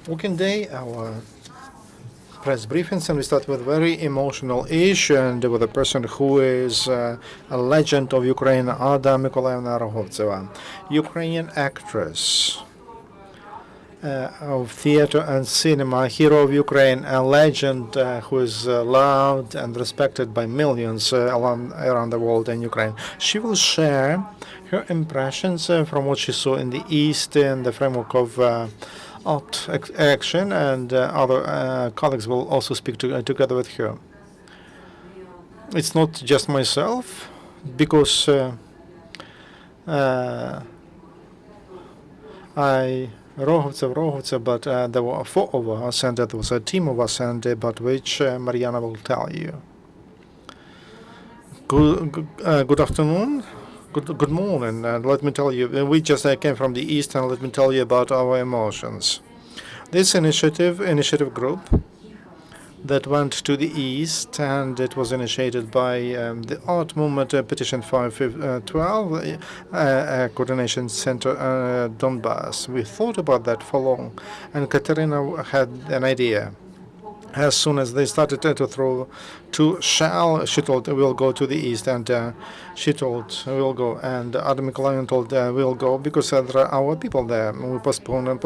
Working day, our press briefings, and we start with a very emotional issue and with a person who is a legend of Ukraine, Ahtem Rogovtseva, Ukrainian actress of theater and cinema, hero of Ukraine, a legend who is loved and respected by millions around the world in Ukraine. She will share her impressions from what she saw in the East in the framework of action, and other colleagues will also speak together with her. It's not just myself, because Rogovtseva, but there were 4 of us, and there was a team of us, and about which Mariana will tell you. Good afternoon. Good morning, and let me tell you, we just came from the East, and let me tell you about our emotions. This initiative group that went to the East, and it was initiated by the art movement Petition 512, coordination center Donbas. We thought about that for long, and Kateryna had an idea. As soon as they started to throw 2 shells, she told we'll go to the East, and she told we'll go, and Ahtem Seytablayev told we'll go because there are our people there. We postponed it.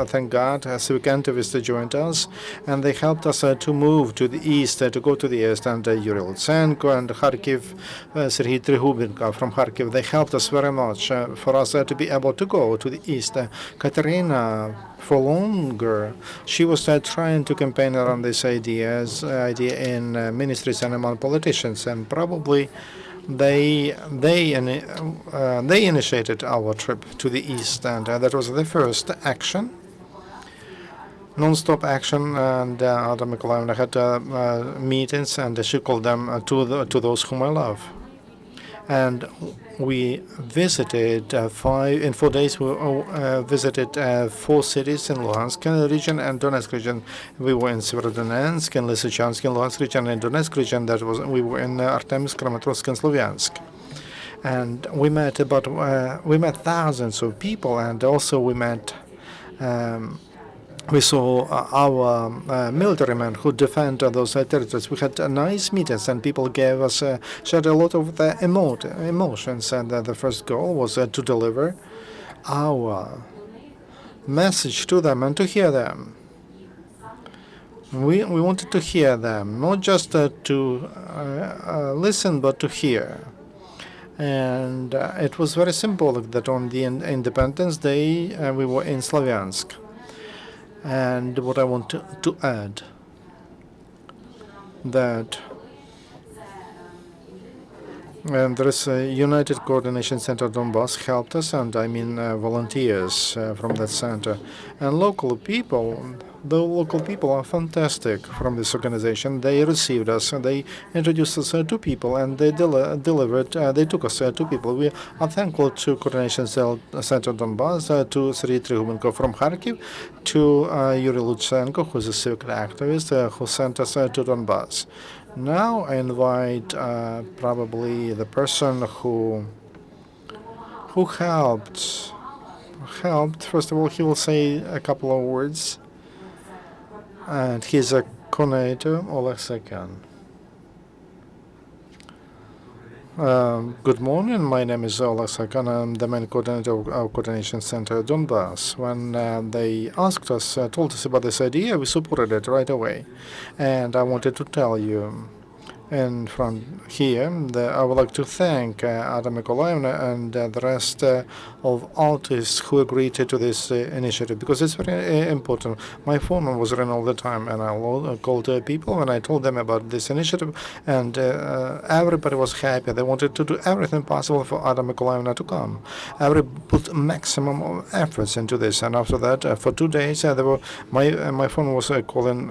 Thank God, civic activists joined us, and they helped us to move to the East, to go to the East, and Yuri Lutsenko and Kharkiv, Serhiy Trigubenko from Kharkiv, they helped us very much for us to be able to go to the East. Kateryna, for longer, she was trying to campaign around this idea in ministries and among politicians, and probably they initiated our trip to the East, and that was the first action, non-stop action. And Ahtem Seytablayev had meetings, and she called them to those whom I love. And we visited in 4 days. We visited 4 cities in Luhansk region and Donetsk region. We were in Severodonetsk, in Lysychansk, in Luhansk region, and Donetsk region. We were in Artemsk, Kramatorsk, and Slovyansk. And we met thousands of people, and also we saw our military men who defend those territories. We had nice meetings, and people gave us shared a lot of their emotions. And the first goal was to deliver our message to them and to hear them. We wanted to hear them, not just to listen, but to hear. And it was very simple that on the Independence Day we were in Slovyansk. And what I want to add, that there is a United Coordination Center Donbas helped us, and I mean volunteers from that center, and local people. The local people are fantastic from this organization. They received us, and they introduced us to people, and they delivered. They took us to people. We are thankful to Coordination Center Donbas, to Serhiy Trigubenko from Kharkiv, to Yuri Lutsenko, who is a civic activist, who sent us to Donbas. Now I invite probably the person who helped. First of all, he will say a couple of words. And he's a coordinator, Oleg Saakian. Good morning. My name is Oleg Saakian. I'm the main coordinator of our coordination center, Donbas. When they asked us, told us about this idea, we supported it right away. And I wanted to tell you, and from here, I would like to thank Ahtem Seytablayev and the rest of artists who agreed to this initiative, because it's very important. My phone was ringing all the time, and I called people and I told them about this initiative, and everybody was happy. They wanted to do everything possible for Ahtem Seytablayev to come. Everybody put maximum of efforts into this, and after that, for 2 days, my phone was calling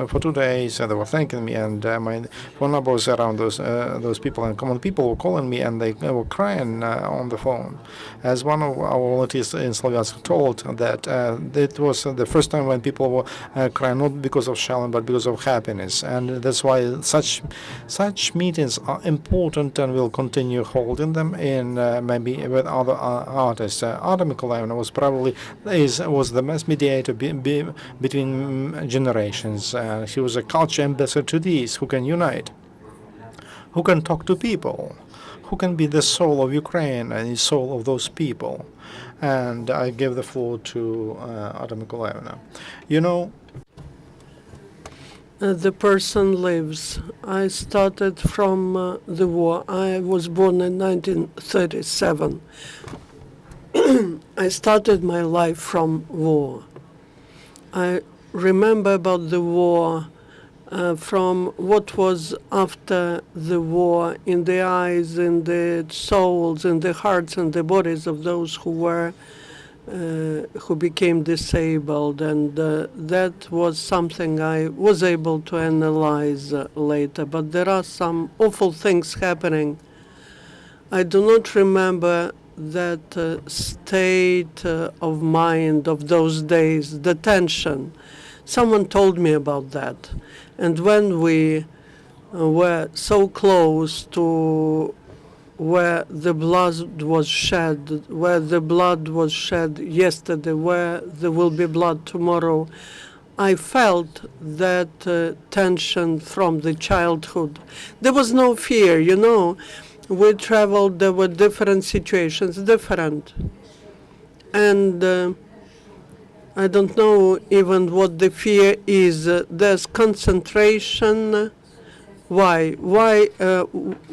for 2 days. They were thanking me, and my phone neighbors around those people and common people were calling me, and they were crying on the phone. As one of our volunteers in Slavyansk told, that it was the first time when people were crying not because of shelling but because of happiness, and that's why such meetings are important, and we'll continue holding them in maybe with other artists. Ahtem Seytablayev was the mass mediator between generations. He was a culture ambassador to these who can unite, who can talk to people, who can be the soul of Ukraine and the soul of those people. And I give the floor to Ahtem Seytablayev. You know, the person lives. I started from the war. I was born in 1937. I started my life from war. I remember about the war from what was after the war in the eyes, in the souls, in the hearts and the bodies of those who became disabled, and that was something I was able to analyze later. But there are some awful things happening. I do not remember that state of mind of those days, the tension. Someone told me about that. And when we were so close to where the blood was shed yesterday, where there will be blood tomorrow, I felt that tension from the childhood. There was no fear, you know. We traveled, there were different situations, and I don't know even what the fear is. There's concentration. Why a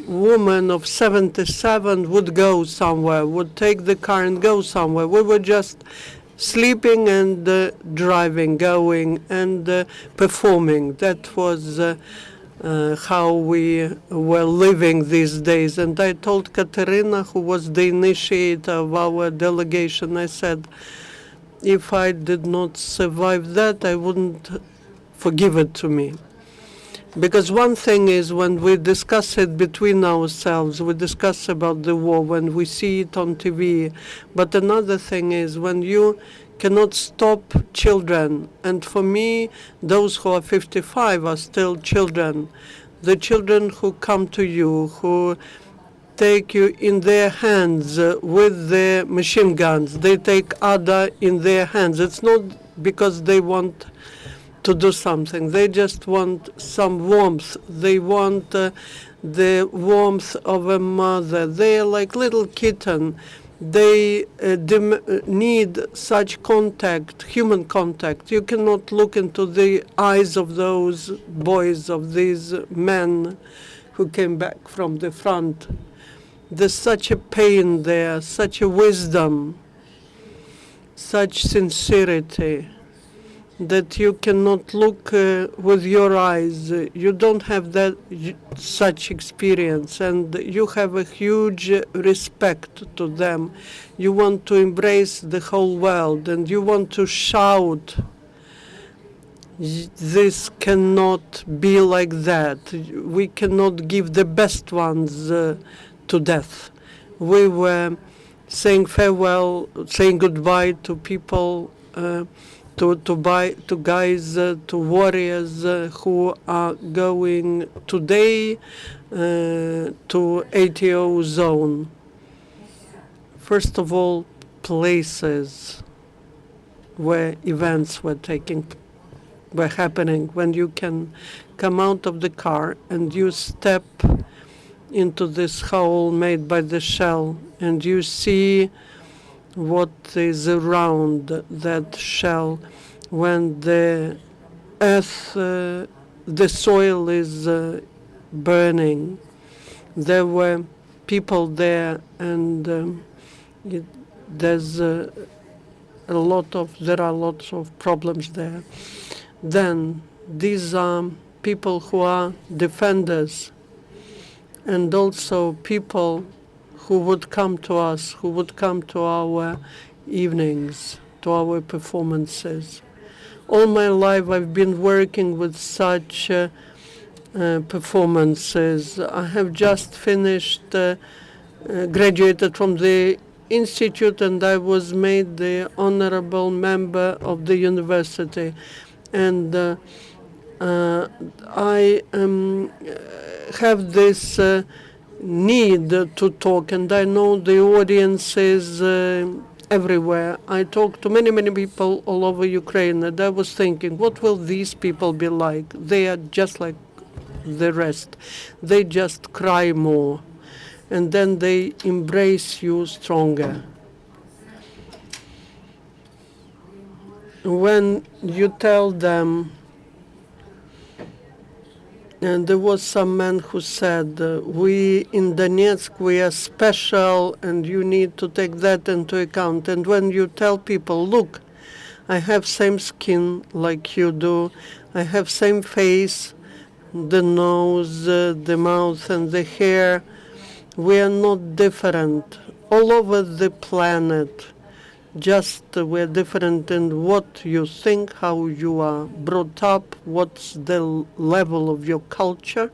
woman of 77 would go somewhere, would take the car and go somewhere? We were just sleeping and driving, going and performing. That was how we were living these days. And I told Kateryna, who was the initiator of our delegation, I said, if I did not survive that, I wouldn't forgive it to me. Because one thing is when we discuss it between ourselves, we discuss about the war, when we see it on TV. But another thing is when you cannot stop children. And for me, those who are 55 are still children. The children who come to you, who take you in their hands with their machine guns. They take Ada in their hands. It's not because they want to do something. They just want some warmth. They want the warmth of a mother. They are like little kitten. They need such contact, human contact. You cannot look into the eyes of those boys, of these men who came back from the front. There's such a pain there, such a wisdom, such sincerity that you cannot look with your eyes. You don't have that such experience, and you have a huge respect to them. You want to embrace the whole world, and you want to shout, this cannot be like that. We cannot give the best ones to death. We were saying farewell, saying goodbye to people, to guys, to warriors who are going today to ATO zone. First of all, places where events were happening, when you can come out of the car and you step into this hole made by the shell, and you see what is around that shell when the earth, the soil is burning. There were people there, and there are lots of problems there. Then these are people who are defenders, and also people who would come to us, who would come to our evenings, to our performances. All my life I've been working with such performances. I have just finished, graduated from the institute, and I was made the honorable member of the university. And I have this need to talk, and I know the audience is everywhere. I talk to many, many people all over Ukraine, and I was thinking, what will these people be like? They are just like the rest. They just cry more, and then they embrace you stronger. When you tell them, and there was some man who said, we in Donetsk, we are special, and you need to take that into account. And when you tell people, look, I have same skin like you do, I have same face, the nose, the mouth, and the hair, we are not different. All over the planet, just we're different in what you think, how you are brought up, what's the level of your culture,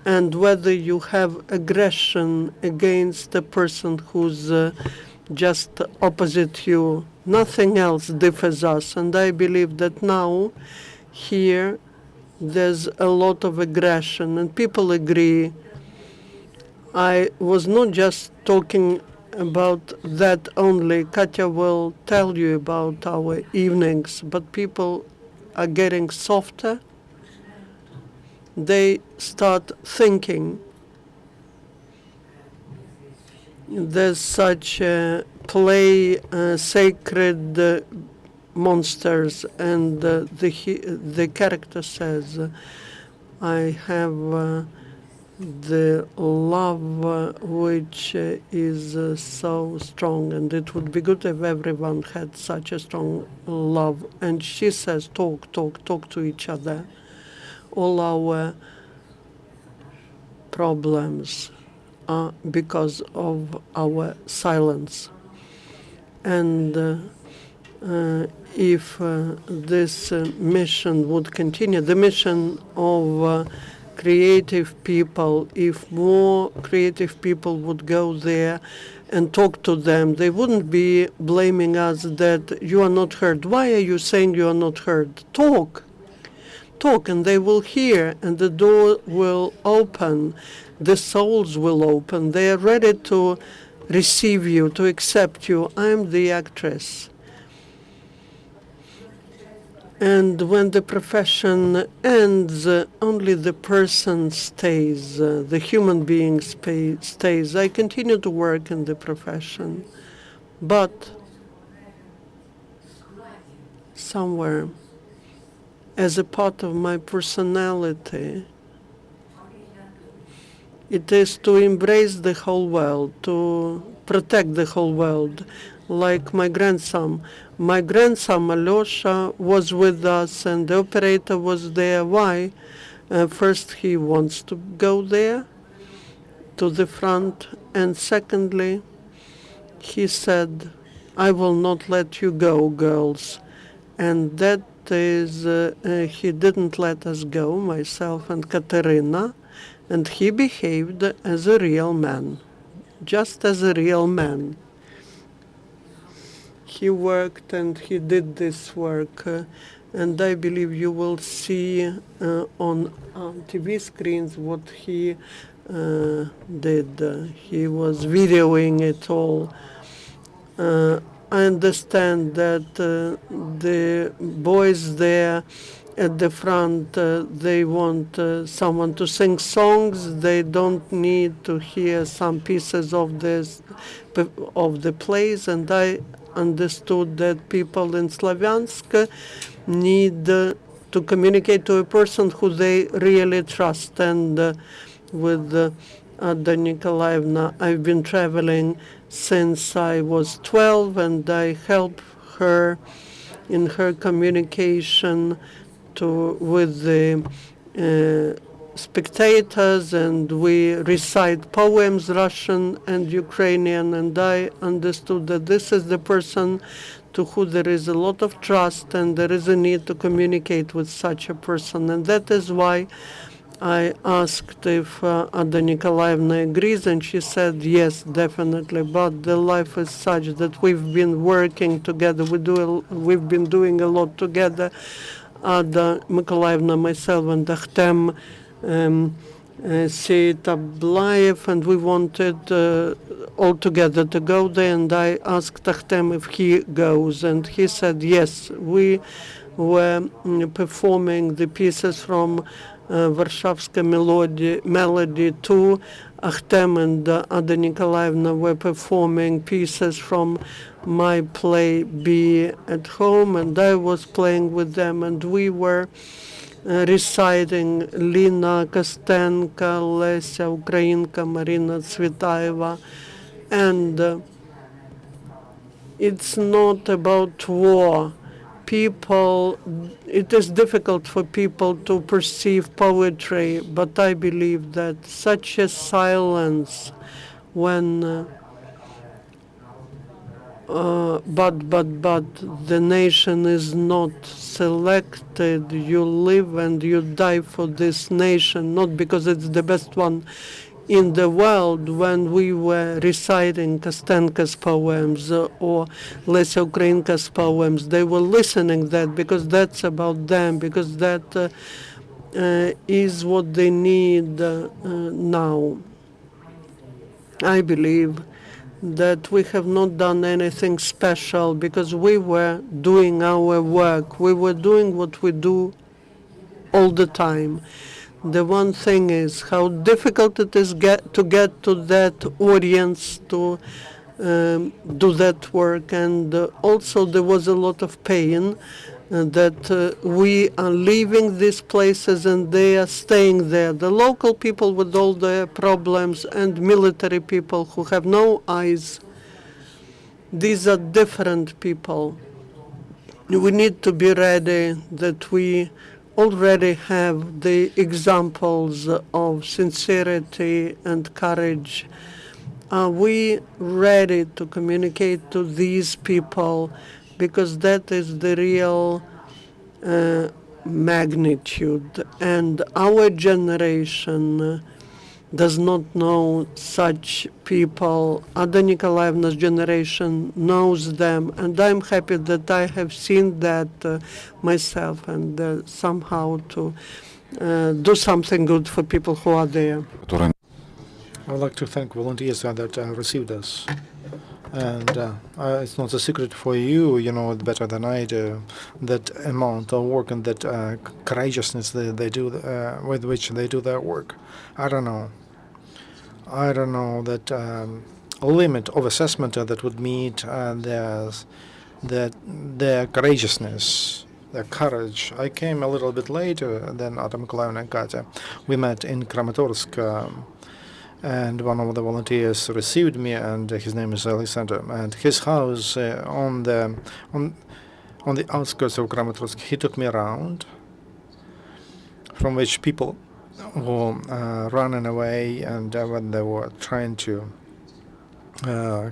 and whether you have aggression against the person who's just opposite you. Nothing else differs us. And I believe that now here there's a lot of aggression, and people agree. I was not just talking about that only. Katya will tell you about our evenings, but people are getting softer. They start thinking. There's such a play, sacred monsters, and the character says, I have the love which is so strong, and it would be good if everyone had such a strong love. And she says, talk to each other. All our problems are because of our silence. And if this mission would continue, the mission of creative people, if more creative people would go there and talk to them, they wouldn't be blaming us that you are not heard. Why are you saying you are not heard? Talk, and they will hear, and the door will open, the souls will open. They are ready to receive you, to accept you. I'm the actress. And when the profession ends, only the person stays, the human being stays. I continue to work in the profession, but somewhere, as a part of my personality, it is to embrace the whole world, to protect the whole world. Like my grandson. My grandson, Maryasha, was with us, and the operator was there. Why? First, he wants to go there, to the front, and secondly, he said, I will not let you go, girls. And that is, he didn't let us go, myself and Kateryna, and he behaved as a real man, just as a real man. He worked and he did this work, and I believe you will see on TV screens what he did. He was videoing it all. I understand that the boys there at the front, they want someone to sing songs. They don't need to hear some pieces of the plays, and I understood that people in Slavyansk need to communicate to a person who they really trust. And with Ada Nikolaevna, I've been traveling since I was 12, and I help her in her communication with the spectators, and we recite poems, Russian and Ukrainian, and I understood that this is the person to who there is a lot of trust and there is a need to communicate with such a person. And that is why I asked if Ada Nikolaevna agrees, and she said yes, definitely. But the life is such that we've been working together. We've been doing a lot together. Ada Nikolaevna, myself, and Ahtem Seytablayev, and we wanted all together to go there. And I asked Ahtem if he goes, and he said yes. We were performing the pieces from Warszawska Melody 2. Ahtem and Ada Nikolaevna were performing pieces from my play Be at Home, and I was playing with them, and we were reciting Lina Kostenka, Lesya Ukrainka, Marina Tsvetaeva. And it's not about war. It is difficult for people to perceive poetry, but I believe that such a silence when but the nation is not selected. You live and you die for this nation, not because it's the best one in the world. When we were reciting Kostenka's poems or Lesya Ukrainka's poems, they were listening that because that's about them, because that is what they need now. I believe that we have not done anything special because we were doing our work. We were doing what we do all the time. The one thing is how difficult it is to get to that audience to do that work. And also there was a lot of pain that we are leaving these places and they are staying there. The local people with all their problems and military people who have no eyes, these are different people. We need to be ready that we already have the examples of sincerity and courage. Are we ready to communicate to these people? Because that is the real magnitude. And our generation does not know such people. Ada Nikolaevna's generation knows them. And I'm happy that I have seen that myself and somehow to do something good for people who are there. I would like to thank volunteers that received us. And it's not a secret for you, you know it better than I do, that amount of work and that courageousness they do, with which they do their work. I don't know that limit of assessment that would meet their courageousness, their courage. I came a little bit later than Ahtem Seytablayev and Katya. We met in Kramatorsk. And one of the volunteers received me, and his name is Alexander. And his house on the outskirts of Kramatorsk. He took me around, from which people were running away, and when they were trying to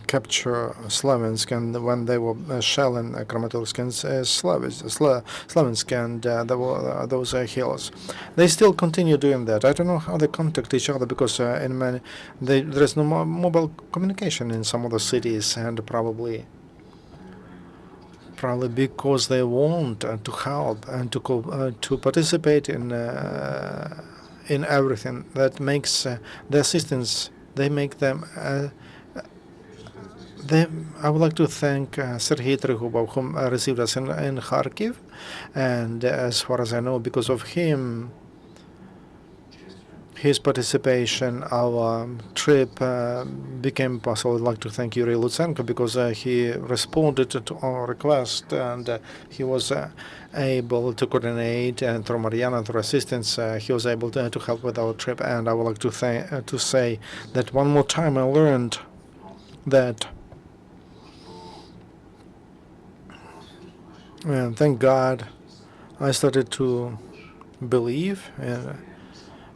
capture Slaviansk, and when they were shelling Kramatorsk and Slaviansk, and there were those hills. They still continue doing that. I don't know how they contact each other because there is no mobile communication in some of the cities, and probably because they want to help and to participate in everything that makes the assistance. They make them. I would like to thank Sergei Trehubov, who received us in Kharkiv, and as far as I know, because of him, his participation, our trip became possible. I'd like to thank Yuri Lutsenko because he responded to our request, and he was able to coordinate, and through Mariana, through assistance, he was able to help with our trip. And I would like to say that one more time I learned that. And thank God, I started to believe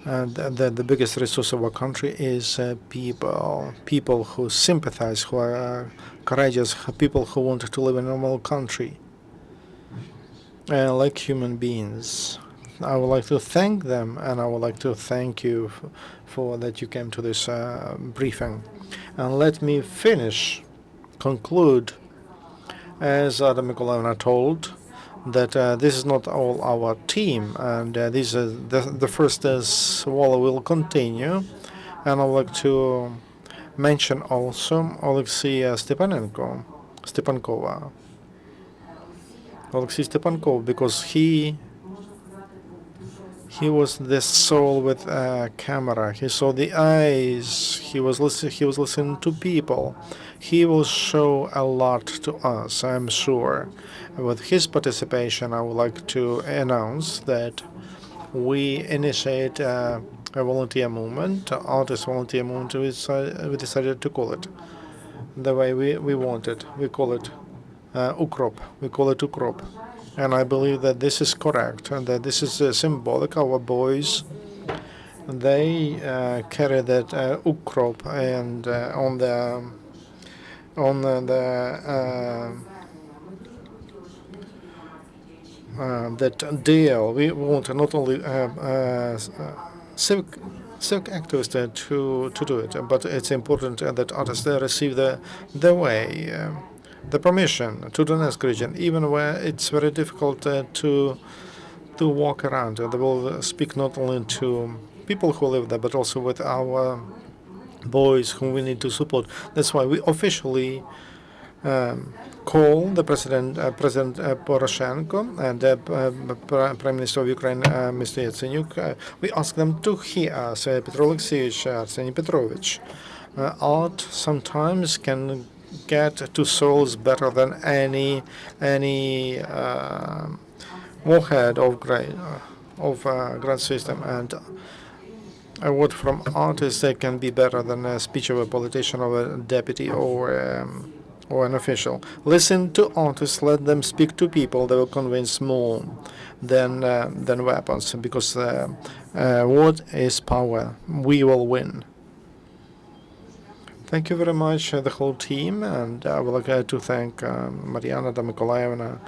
And the biggest resource of our country is people who sympathize, who are courageous, people who want to live in a normal country, like human beings. I would like to thank them, and I would like to thank you for that you came to this briefing. And let me conclude, as Ahtem Seytablayev told, that this is not all our team, and this is the first wall will continue. And I would like to mention also Alexey Stepankova, because he was the soul with a camera. He saw the eyes. He was listening to people. He will show a lot to us, I'm sure. With his participation, I would like to announce that we initiate a volunteer movement, artist volunteer movement. We decided to call it the way we want it. We call it Ukrop. We call it Ukrop. And I believe that this is correct, and that this is symbolic. Our boys, they carry that Ukrop, and on that deal, we want not only civic activists to do it, but it's important that artists receive the permission to Donetsk region, even where it's very difficult to walk around. They will speak not only to people who live there, but also with our boys whom we need to support. That's why we officially call the President Poroshenko and Prime Minister of Ukraine, Mr. Yatsenyuk. We ask them to hear us, Petro Alexeyevich, Arseny Petrovich. Art sometimes can get to souls better than any warhead of grand system, and a word from artists can be better than a speech of a politician or a deputy or an official. Listen to artists, let them speak to people. They will convince more than weapons, because word is power. We will win. Thank you very much, the whole team, and I would like to thank Mariana Damikolayevna,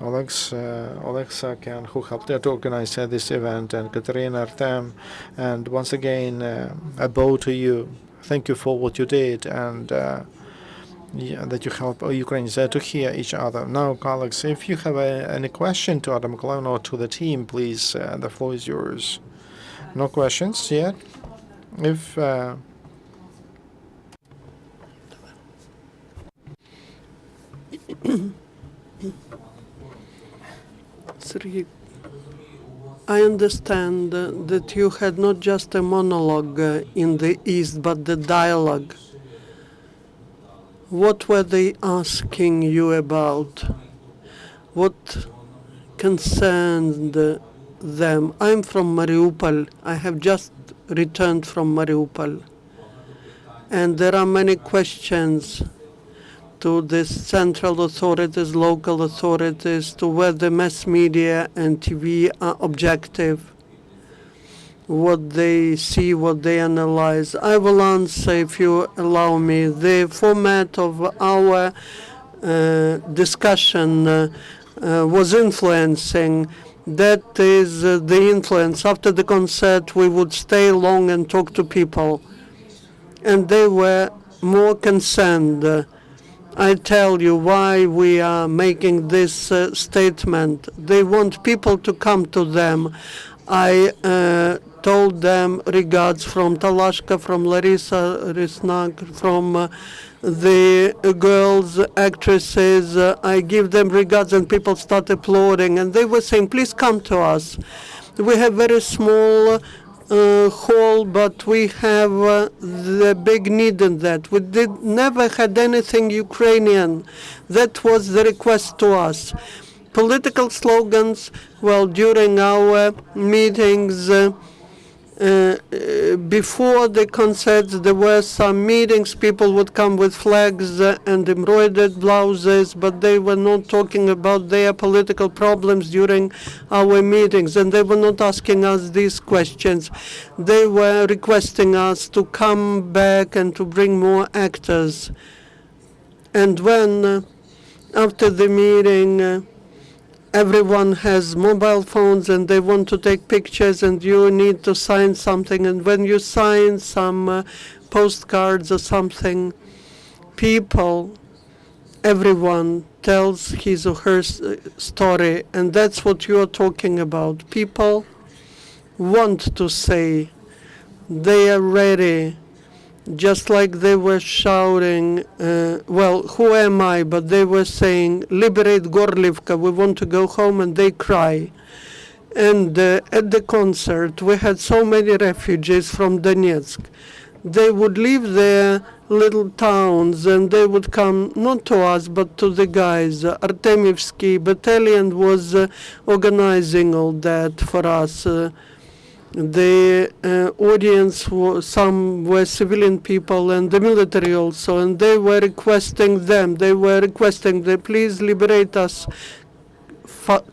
Oleg Saakian, who helped to organize this event, and Kateryna, Ahtem, and once again, a bow to you. Thank you for what you did, and that you help Ukrainians to hear each other. Now, colleagues, if you have any question to Ahtem Seytablayev or to the team, please, the floor is yours. No questions yet? If Sergey, I understand that you had not just a monologue in the East, but the dialogue. What were they asking you about? What concerned them? I'm from Mariupol. I have just returned from Mariupol. And there are many questions to the central authorities, local authorities, to where the mass media and TV are objective, what they see, what they analyze. I will answer, if you allow me. The format of our discussion was influencing. That is the influence. After the concert, we would stay long and talk to people. And they were more concerned. I tell you why we are making this statement. They want people to come to them. I told them regards from Talashka, from Larisa Risnak, from the girls, actresses. I give them regards, and people start applauding. And they were saying, please come to us. We have very small hall, but we have the big need in that. We never had anything Ukrainian. That was the request to us. Political slogans, well, during our meetings, Before the concerts, there were some meetings. People would come with flags and embroidered blouses, but they were not talking about their political problems during our meetings, and they were not asking us these questions. They were requesting us to come back and to bring more actors. And when, after the meeting, everyone has mobile phones and they want to take pictures, and you need to sign something. And when you sign some postcards or something, everyone tells his or her story. And that's what you are talking about. People want to say, they are ready. Just like they were shouting, well, who am I? But they were saying, liberate Gorlivka, we want to go home, and they cry. And at the concert, we had so many refugees from Donetsk. They would leave their little towns, and they would come not to us, but to the guys. Artemivsky battalion was organizing all that for us. The audience, some were civilian people and the military also, and they were requesting them, please liberate us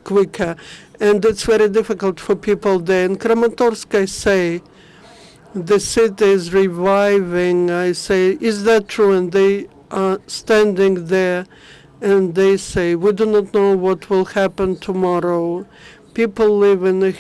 quicker. And it's very difficult for people there. In Kramatorsk, I say, the city is reviving. I say, is that true? And they are standing there and they say, we do not know what will happen tomorrow. People live in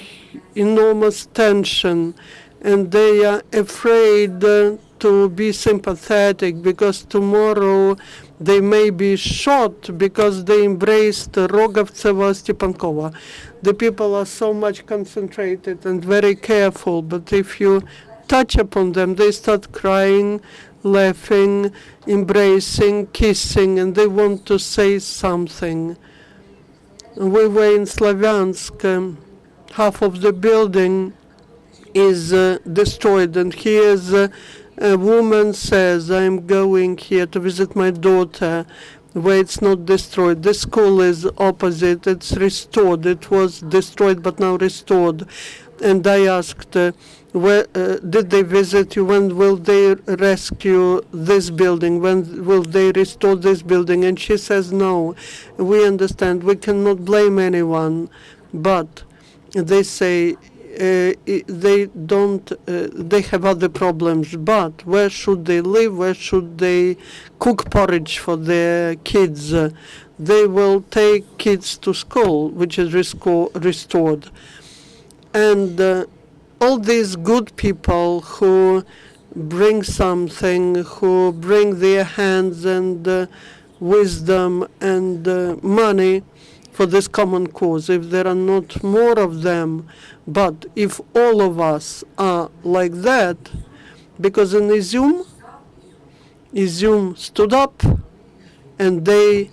enormous tension, and they are afraid to be sympathetic, because tomorrow they may be shot because they embraced Rogovtseva, Stepankova. The people are so much concentrated and very careful, but if you touch upon them, they start crying, laughing, embracing, kissing, and they want to say something. We were in Slavyansk. Half of the building is destroyed, and here's a woman says, I'm going here to visit my daughter, where it's not destroyed. The school is opposite, it's restored. It was destroyed, but now restored. And I asked, where did they visit you? When will they rescue this building? When will they restore this building? And she says, no, we understand. We cannot blame anyone. But they say they have other problems. But where should they live? Where should they cook porridge for their kids? They will take kids to school, which is restored. And all these good people who bring something, who bring their hands and wisdom and money for this common cause, if there are not more of them, but if all of us are like that, because in Izium stood up and they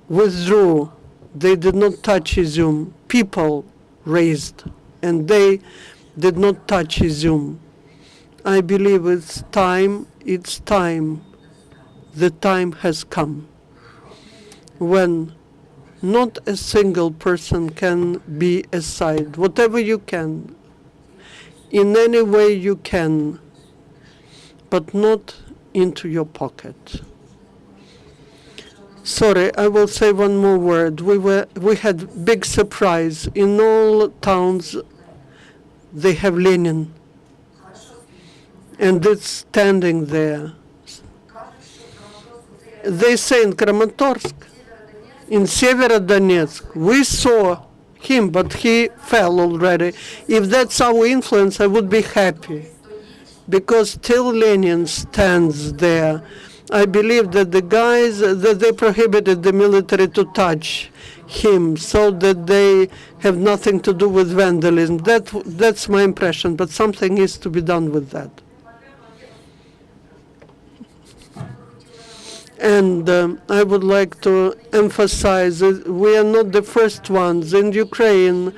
withdrew. They did not touch Izium. People raised, and they did not touch Izium. I believe it's time. The time has come when not a single person can be aside. Whatever you can, in any way you can, but not into your pocket. Sorry, I will say one more word. We had big surprise. In all towns they have Lenin, and it's standing there. They say in Kramatorsk, in Severodonetsk, we saw him, but he fell already. If that's our influence, I would be happy, because still Lenin stands there. I believe that the guys, that they prohibited the military to touch him, so that they have nothing to do with vandalism. That's my impression, but something is to be done with that. And I would like to emphasize that we are not the first ones. In Ukraine,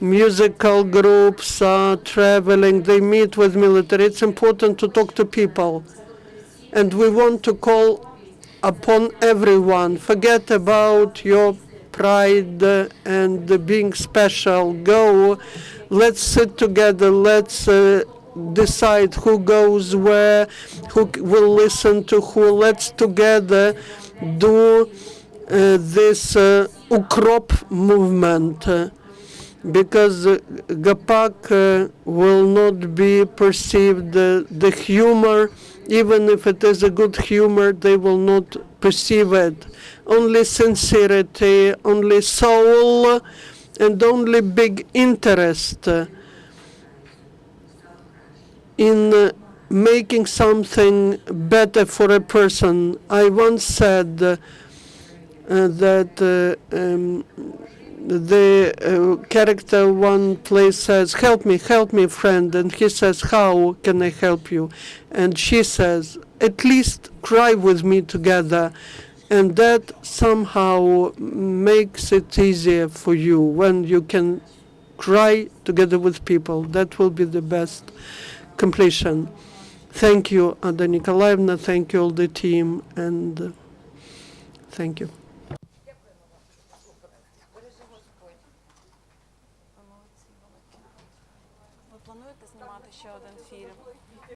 musical groups are traveling, they meet with military. It's important to talk to people. And we want to call upon everyone. Forget about your pride and being special. Go, let's sit together, let's decide who goes where, who will listen to who. Let's together do this Ukrop movement, because Gapak will not be perceived, the humor, even if it is a good humor, they will not perceive it. Only sincerity, only soul, and only big interest in making something better for a person. I once said that the character one place says, help me, friend, and he says, how can I help you? And she says, at least cry with me together. And that somehow makes it easier for you when you can cry together with people. That will be the best completion. Thank you, Ada Nikolaevna, thank you all the team, and thank you. Ви плануєте знімати ще один фільм?